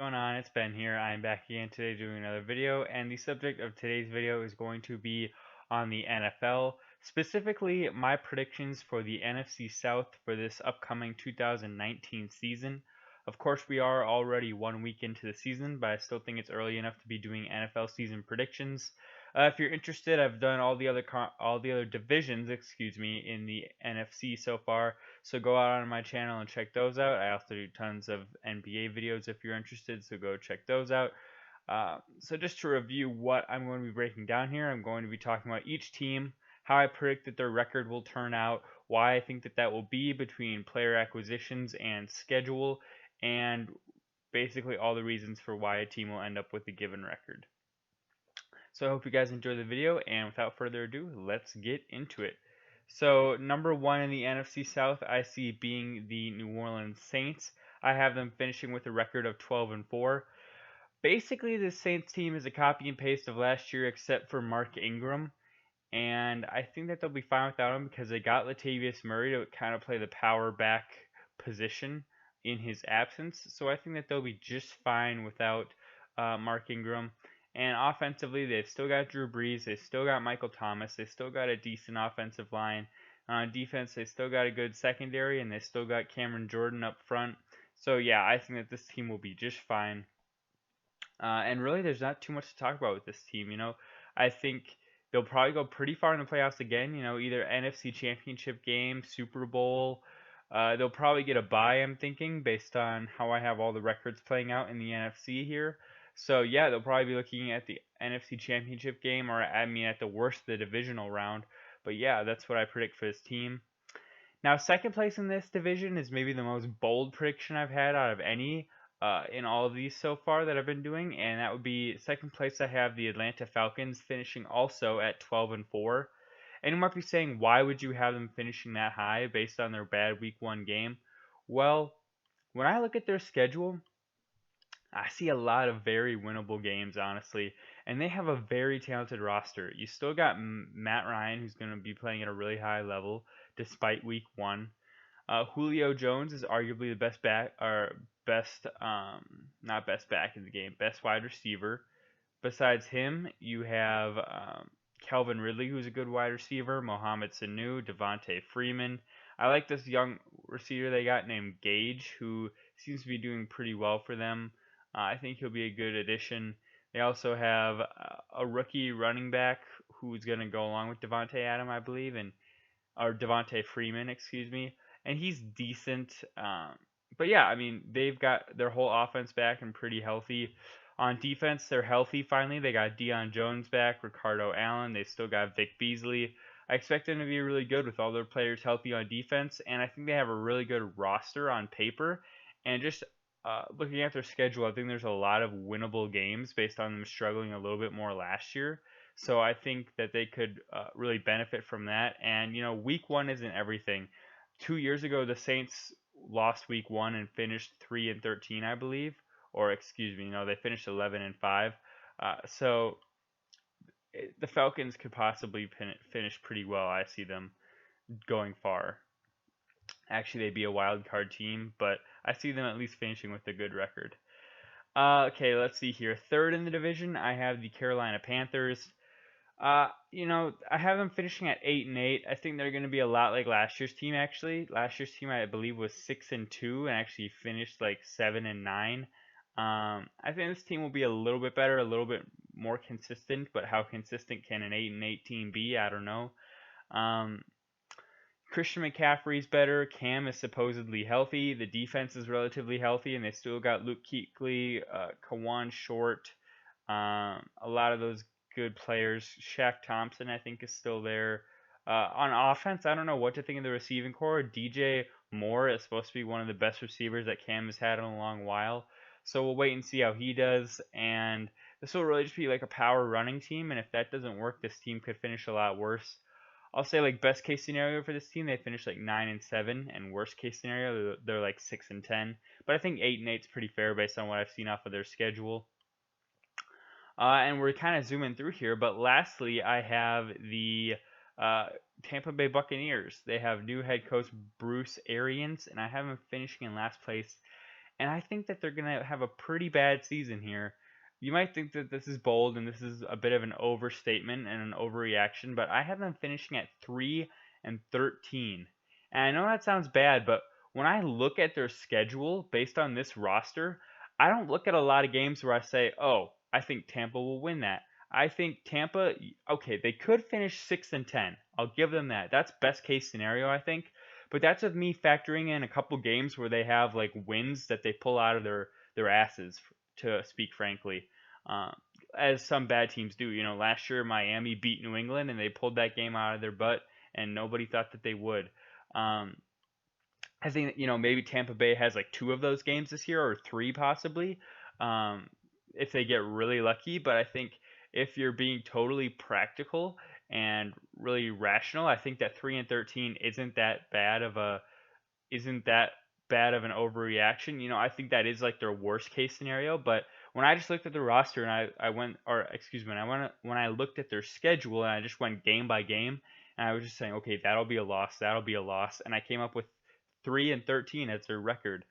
What's going on? It's Ben here. I'm back again today doing another video, and the subject of today's video is going to be on the NFL, specifically my predictions for the NFC South for this upcoming 2019 season. Of course, we are already 1 week into the season, but I still think it's early enough to be doing NFL season predictions. If you're interested, I've done all the other divisions, in the NFC so far. So go out on my channel and check those out. I also do tons of NBA videos if you're interested, so go check those out. So just to review what I'm going to be breaking down here, I'm going to be talking about each team, how I predict that their record will turn out, why I think that that will be between player acquisitions and schedule, and basically all the reasons for why a team will end up with a given record. So I hope you guys enjoy the video, and without further ado, let's get into it. So number one in the NFC South, I see being the New Orleans Saints. I have them finishing with a record of 12-4. Basically, this Saints team is a copy and paste of last year, except for Mark Ingram, and I think that they'll be fine without him because they got Latavius Murray to kind of play the power back position in his absence. So I think that they'll be just fine without Mark Ingram. And offensively, they've still got Drew Brees, they've still got Michael Thomas, they've still got a decent offensive line. On defense, they still got a good secondary, and they still got Cameron Jordan up front. So yeah, I think that this team will be just fine. And really, there's not too much to talk about with this team. I think they'll probably go pretty far in the playoffs again. Either NFC Championship game, Super Bowl. They'll probably get a bye, I'm thinking, based on how I have all the records playing out in the NFC here. So yeah, they'll probably be looking at the NFC Championship game, or I mean, at the worst, the divisional round. But yeah, that's what I predict for this team. Now, second place in this division is maybe the most bold prediction I've had out of any in all of these so far that I've been doing, and that would be second place. I have the Atlanta Falcons finishing also at 12-4. And you might be saying, why would you have them finishing that high based on their bad Week 1 game? Well, when I look at their schedule, I see a lot of very winnable games, honestly, and they have a very talented roster. You still got Matt Ryan, who's going to be playing at a really high level despite Week 1. Julio Jones is arguably the best back, or best, not best back in the game, best wide receiver. Besides him, you have Calvin Ridley, who's a good wide receiver, Mohamed Sanu, Devontae Freeman. I like this young receiver they got named Gage, who seems to be doing pretty well for them. I think he'll be a good addition. They also have a rookie running back who's going to go along with Devontae Adam, I believe, or Devontae Freeman, excuse me, and he's decent. But yeah, I mean, they've got their whole offense back and pretty healthy. On defense, they're healthy finally. They got Deion Jones back, Ricardo Allen. They still got Vic Beasley. I expect them to be really good with all their players healthy on defense, and I think they have a really good roster on paper. And just looking at their schedule, I think there's a lot of winnable games based on them struggling a little bit more last year. So I think that they could really benefit from that. And Week 1 isn't everything. 2 years ago, the Saints lost Week 1 and finished 3-13, I believe, or excuse me, no, they finished 11-5. So the Falcons could possibly finish pretty well. I see them going far. Actually, they'd be a wild card team, but I see them at least finishing with a good record. Okay, let's see here. Third in the division, I have the Carolina Panthers. I have them finishing at 8-8. I think they're going to be a lot like last year's team. Actually, last year's team I believe was 6-2 and actually finished like 7-9. I think this team will be a little bit better, a little bit more consistent. But how consistent can an 8-8 team be? I don't know. Christian McCaffrey's better. Cam is supposedly healthy. The defense is relatively healthy, and they still got Luke Kuechly, Kawan Short, a lot of those good players. Shaq Thompson, I think, is still there. On offense, I don't know what to think of the receiving core. DJ Moore is supposed to be one of the best receivers that Cam has had in a long while. So we'll wait and see how he does. And this will really just be like a power running team. And if that doesn't work, this team could finish a lot worse. I'll say like best case scenario for this team, they finish like 9-7, and worst case scenario, they're like 6-10. But I think 8-8 is pretty fair based on what I've seen off of their schedule. And we're kind of zooming through here, but lastly, I have the Tampa Bay Buccaneers. They have new head coach Bruce Arians, and I have them finishing in last place. and I think that they're gonna have a pretty bad season here. You might think that this is bold and this is a bit of an overstatement and an overreaction, but I have them finishing at 3-13. And I know that sounds bad, but when I look at their schedule based on this roster, I don't look at a lot of games where I say, "Oh, I think Tampa will win that." I think Tampa, okay, they could finish 6-10. I'll give them that. That's best case scenario, I think. But that's with me factoring in a couple games where they have like wins that they pull out of their asses, to speak frankly, um, as some bad teams do. You know, last year Miami beat New England and they pulled that game out of their butt, and nobody thought that they would. Um, I think maybe Tampa Bay has like two of those games this year or three possibly, um, if they get really lucky. But I think if you're being totally practical and really rational, I think that 3-13 isn't that bad of an overreaction. I think that is like their worst case scenario. But when I just looked at the roster and I went, or excuse me, when I looked at their schedule and I just went game by game, and I was just saying, okay, that'll be a loss, that'll be a loss, and I came up with 3-13 as their record.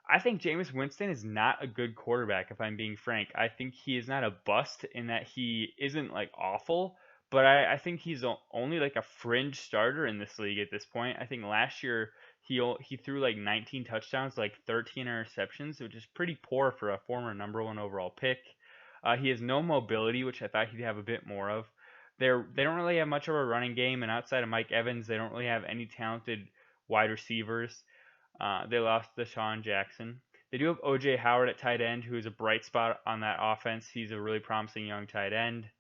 I think Jameis Winston is not a good quarterback, if I'm being frank. I think he is not a bust in that he isn't like awful, but I think he's only like a fringe starter in this league at this point. I think last year he threw like 19 touchdowns, like 13 interceptions, which is pretty poor for a former number one overall pick. He has no mobility, which I thought he'd have a bit more of. They don't really have much of a running game, and outside of Mike Evans, they don't really have any talented wide receivers. They lost Deshaun Jackson. They do have OJ Howard at tight end, who is a bright spot on that offense. He's a really promising young tight end.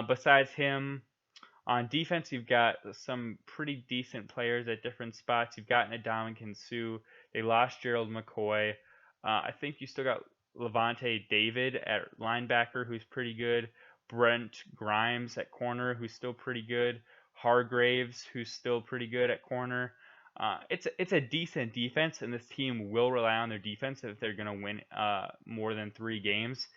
Besides him, on defense, you've got some pretty decent players at different spots. You've got Ndamukong Suh. They lost Gerald McCoy. I think you still got Levante David at linebacker, who's pretty good. Brent Grimes at corner, who's still pretty good. Hargraves, who's still pretty good at corner. It's a decent defense, and this team will rely on their defense if they're going to win more than 3 games.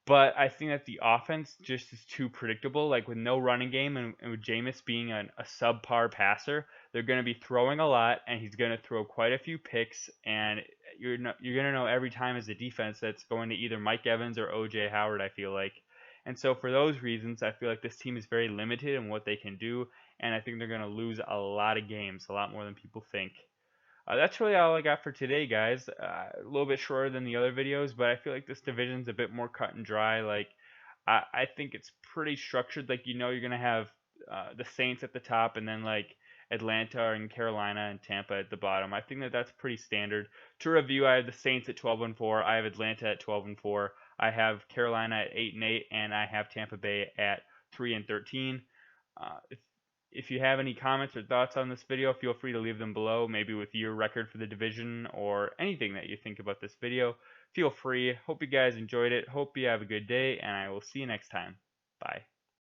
But I think that the offense just is too predictable. Like with no running game and with Jameis being a subpar passer, they're going to be throwing a lot, and he's going to throw quite a few picks. And you're going to know every time as a defense that's going to either Mike Evans or OJ Howard, I feel like. And so for those reasons, I feel like this team is very limited in what they can do, and I think they're going to lose a lot of games, a lot more than people think. That's really all I got for today, guys. A little bit shorter than the other videos, but I feel like this division's a bit more cut and dry. Like, I think it's pretty structured. Like, you're gonna have the Saints at the top, and then like Atlanta and Carolina and Tampa at the bottom. I think that that's pretty standard. To review, I have the Saints at 12-4. I have Atlanta at 12-4. I have Carolina at 8-8, and I have Tampa Bay at 3-13. If you have any comments or thoughts on this video, feel free to leave them below, maybe with your record for the division or anything that you think about this video. Feel free. Hope you guys enjoyed it. Hope you have a good day, and I will see you next time. Bye.